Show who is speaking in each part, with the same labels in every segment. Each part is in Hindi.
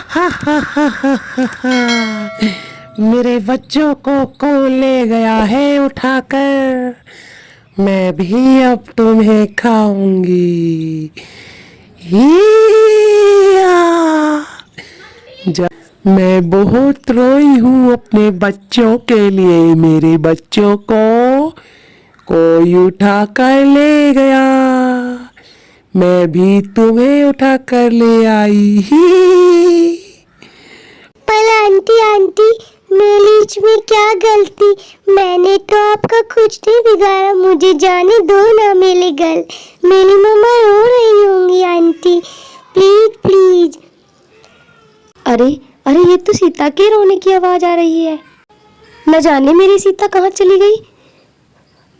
Speaker 1: हा हा हा हा हा हा। मेरे बच्चों को कौन ले गया है उठाकर? मैं भी अब तुम्हें खाऊंगी। हिया! मैं बहुत रोई हूँ अपने बच्चों के लिए। मेरे बच्चों को कोई उठा कर ले गया। मैं भी तुम्हें उठा कर ले आई ही।
Speaker 2: पर आंटी आंटी, मेरी इसमें क्या गलती? मैंने तो आपका कुछ नहीं बिगाड़ा। मुझे जाने दो ना मेरे घर। मेरी मम्मा रो रही होंगी आंटी, प्लीज प्लीज। अरे अरे, ये तो सीता के रोने की आवाज आ रही है। न जाने मेरी सीता कहाँ चली गई।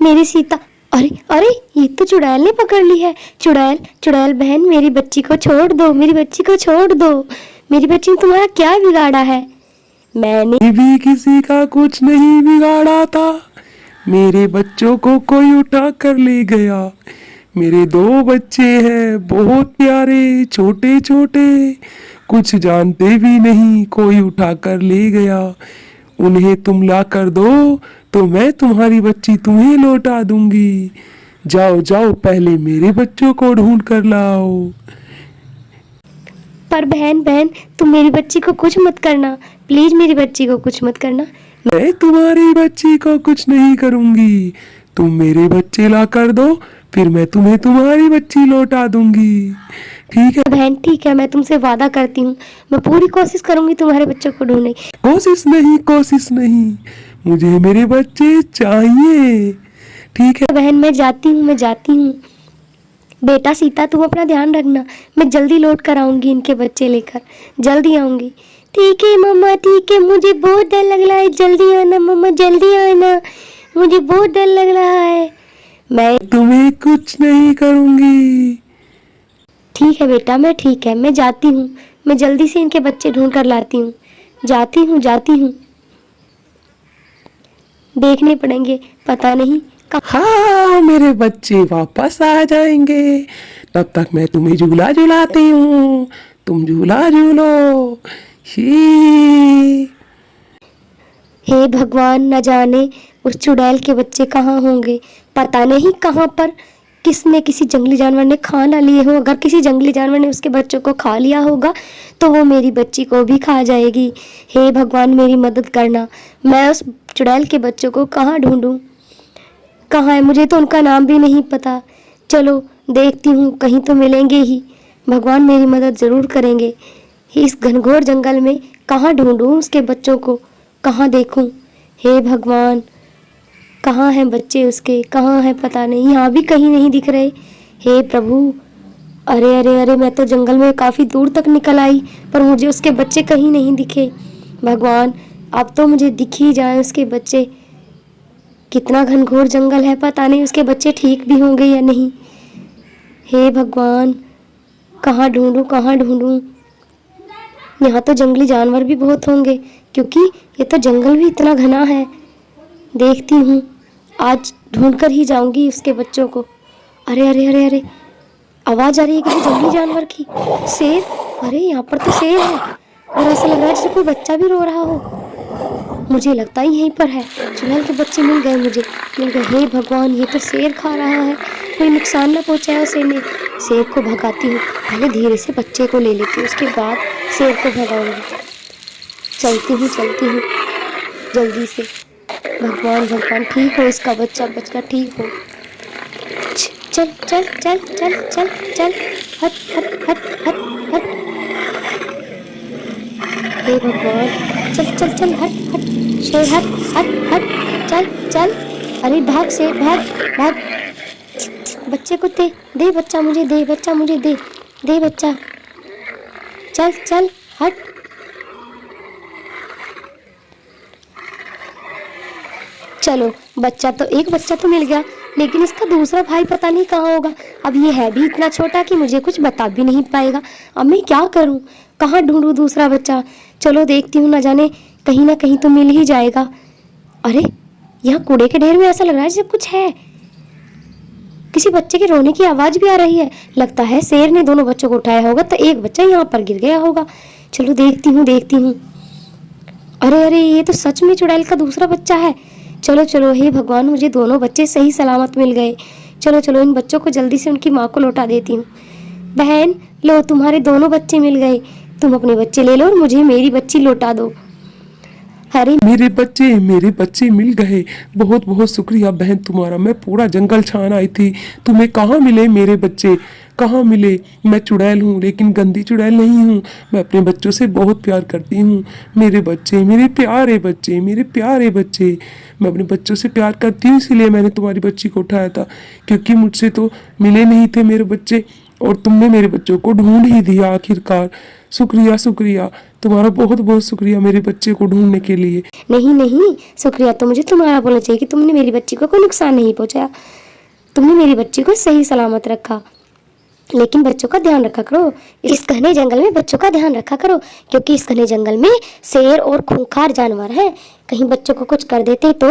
Speaker 2: मेरी सीता, अरे अरे, ये तो चुड़ैल ने पकड़ ली है। चुड़ैल चुड़ैल बहन, मेरी बच्ची को छोड़ दो, मेरी बच्ची को छोड़ दो। मेरी बच्ची ने तुम्हारा क्या बिगाड़ा है? मैंने
Speaker 1: भी किसी का कुछ नहीं बिगाड़ा था। मेरे बच्चों को कोई उठा कर ले गया। मेरे दो बच्चे हैं, बहुत प्यारे, छोटे छोटे, कुछ जानते भी नहीं, कोई उठा कर ले गया। उन्हें तुम ला कर दो तो मैं तुम्हारी बच्ची तुम्हें लौटा दूंगी। जाओ जाओ, पहले मेरे बच्चों को ढूंढ कर लाओ।
Speaker 2: पर बहन बहन, तुम मेरी बच्ची को कुछ मत करना, प्लीज मेरी बच्ची को कुछ मत करना।
Speaker 1: मैं तुम्हारी बच्ची को कुछ नहीं करूंगी। तुम मेरे बच्चे ला कर दो, फिर मैं तुम्हें तुम्हारी बच्ची लौटा दूंगी। ठीक है
Speaker 2: बहन ठीक है, मैं तुमसे वादा करती हूँ, मैं पूरी कोशिश करूंगी तुम्हारे बच्चों को ढूंढने की।
Speaker 1: कोशिश नहीं, मुझे मेरे बच्चे चाहिए। ठीक है
Speaker 2: बहन मैं जाती हूँ, मैं जाती हूँ। बेटा सीता, तुम अपना ध्यान रखना। मैं जल्दी लौट कर आऊंगी, इनके बच्चे लेकर जल्दी आऊंगी। ठीक है मम्मा, ठीक है। मुझे बहुत डर लग रहा है, जल्दी आना मम्मा, जल्दी आना। मुझे बहुत डर लग रहा है। मैं
Speaker 1: तुम्हें कुछ नहीं करूंगी।
Speaker 2: ठीक है बेटा, मैं ठीक है, मैं जाती हूँ। मैं जल्दी से इनके बच्चे ढूंढ कर लाती हूँ। जाती हूँ जाती हूँ। देखने पड़ेंगे, पता नहीं
Speaker 1: हाँ, मेरे बच्चे वापस आ जाएंगे। तब तक मैं तुम्हें झूला झुलाती हूँ, तुम झूला झूलो। ही
Speaker 2: हे भगवान, न जाने उस चुड़ैल के बच्चे कहाँ होंगे। पता नहीं कहाँ पर किसने, किसी जंगली जानवर ने खा ना लिए हो। अगर किसी जंगली जानवर ने उसके बच्चों को खा लिया होगा तो वो मेरी बच्ची को भी खा जाएगी। हे भगवान, मेरी मदद करना। मैं उस चुड़ैल के बच्चों को कहाँ ढूंढूं? कहाँ है? मुझे तो उनका नाम भी नहीं पता। चलो देखती हूँ, कहीं तो मिलेंगे ही। भगवान मेरी मदद ज़रूर करेंगे। इस घनघोर जंगल में कहाँ ढूंढूं उसके बच्चों को, कहाँ देखूं? हे भगवान, कहाँ हैं बच्चे उसके, कहाँ हैं? पता नहीं, यहाँ भी कहीं नहीं दिख रहे। हे प्रभु, अरे अरे अरे, मैं तो जंगल में काफ़ी दूर तक निकल आई, पर मुझे उसके बच्चे कहीं नहीं दिखे। भगवान, अब तो मुझे दिख ही जाए उसके बच्चे। कितना घनघोर जंगल है, पता नहीं उसके बच्चे ठीक भी होंगे या नहीं। हे भगवान, कहाँ ढूंढूं, कहाँ ढूंढूं? यहाँ तो जंगली जानवर भी बहुत होंगे, क्योंकि ये तो जंगल भी इतना घना है। देखती हूँ, आज ढूंढ कर ही जाऊंगी उसके बच्चों को। अरे अरे अरे अरे, आवाज आ रही है किसी जंगली जानवर की। शेर, अरे यहाँ पर तो शेर है, और ऐसा लग रहा है जैसे कोई बच्चा भी रो रहा हो। मुझे लगता ही यहीं पर है। चुड़ैल के बच्चे मिल गए मुझे, मिल गए। हे भगवान, ये तो शेर खा रहा है, कोई नुकसान ना पहुंचाए शेर ने। शेर को भगाती हूँ, पहले धीरे से बच्चे को ले लेती हूँ, उसके बाद शेर को भगाऊंगी। चलती हूँ जल्दी से। भगवान भगवान, ठीक हो इसका बच्चा, बच्चा ठीक हो। चल चल चल चल चल चल, हट हट हट हट हट। हे भगवान, चल चल चल, हट हट शेर, हट हट हट, चल चल। अरे भाग शेर, भाग भाग। बच्चे को दे, दे बच्चा मुझे, दे बच्चा मुझे, दे दे बच्चा। चल चल, हट। चलो, बच्चा तो, एक बच्चा तो मिल गया, लेकिन इसका दूसरा भाई पता नहीं कहाँ होगा। अब ये है भी इतना छोटा कि मुझे कुछ बता भी नहीं पाएगा। अब मैं क्या करूँ, कहाँ ढूंढूं दूसरा बच्चा? चलो देखती हूँ, न जाने कहीं ना कहीं तो मिल ही जाएगा। अरे, यहाँ कूड़े के ढेर में ऐसा लग रहा है जैसे कुछ है। किसी बच्चे के रोने की आवाज भी आ रही है। लगता है शेर ने दोनों बच्चों को उठाया होगा, तो एक बच्चा यहाँ पर गिर गया होगा। चलो देखती हूँ। अरे अरे, ये तो सच में चुड़ैल का दूसरा बच्चा है। चलो चलो, हे भगवान, मुझे दोनों बच्चे सही सलामत मिल गए। चलो चलो, इन बच्चों को जल्दी से उनकी माँ को लौटा देती हूँ। बहन, लो, तुम्हारे दोनों बच्चे मिल गए। तुम अपने बच्चे ले लो और मुझे मेरी बच्ची लौटा दो। अरे
Speaker 1: मेरे बच्चे मिल गए। बहुत बहुत शुक्रिया बहन तुम्हारा। मैं पूरा जंगल छान आई थी, तुम्हें कहाँ मिले मेरे बच्चे, कहाँ मिले? मैं चुड़ैल हूँ लेकिन गंदी चुड़ैल नहीं हूँ। मैं अपने बच्चों से बहुत प्यार करती हूँ। मेरे बच्चे, मेरे प्यारे बच्चे, मेरे प्यारे बच्चे। मैं अपने बच्चों से प्यार करती हूँ, इसीलिए मैंने तुम्हारी बच्ची को उठाया था, क्योंकि मुझसे तो मिले नहीं थे मेरे बच्चे और तुमने मेरे बच्चों को ढूंढ ही दिया आखिरकार। शुक्रिया शुक्रिया, तुम्हारा बहुत बहुत शुक्रिया मेरे बच्चे को ढूंढने के लिए।
Speaker 2: नहीं नहीं, शुक्रिया तो मुझे तुम्हारा बोलना चाहिए कि तुमने मेरी बच्ची को कोई नुकसान नहीं पहुंचाया। तुमने मेरी बच्ची को सही सलामत रखा। लेकिन बच्चों का ध्यान रखा करो, इस घने जंगल में बच्चों का ध्यान रखा करो, क्योंकि इस घने जंगल में शेर और खूंखार जानवर हैं। कहीं बच्चों को कुछ कर देते तो।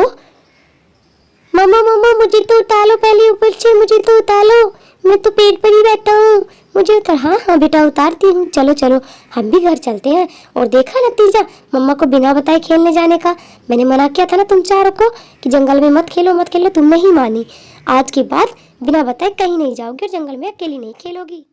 Speaker 2: मम्मा मम्मा, मुझे तो उतारो पहले ऊपर से, मुझे तो उतारो, मैं तो पेड़ पर ही बैठा हूँ, मुझे उतार। हाँ हाँ बेटा, उतारती हूँ। चलो चलो, हम भी घर चलते हैं। और देखा नतीजा मम्मा को बिना बताए खेलने जाने का। मैंने मना किया था ना तुम चारों को कि जंगल में मत खेलो मत खेलो, तुम नहीं मानी। आज के बाद बिना बताए कहीं नहीं जाओगी और जंगल में अकेली नहीं खेलोगी।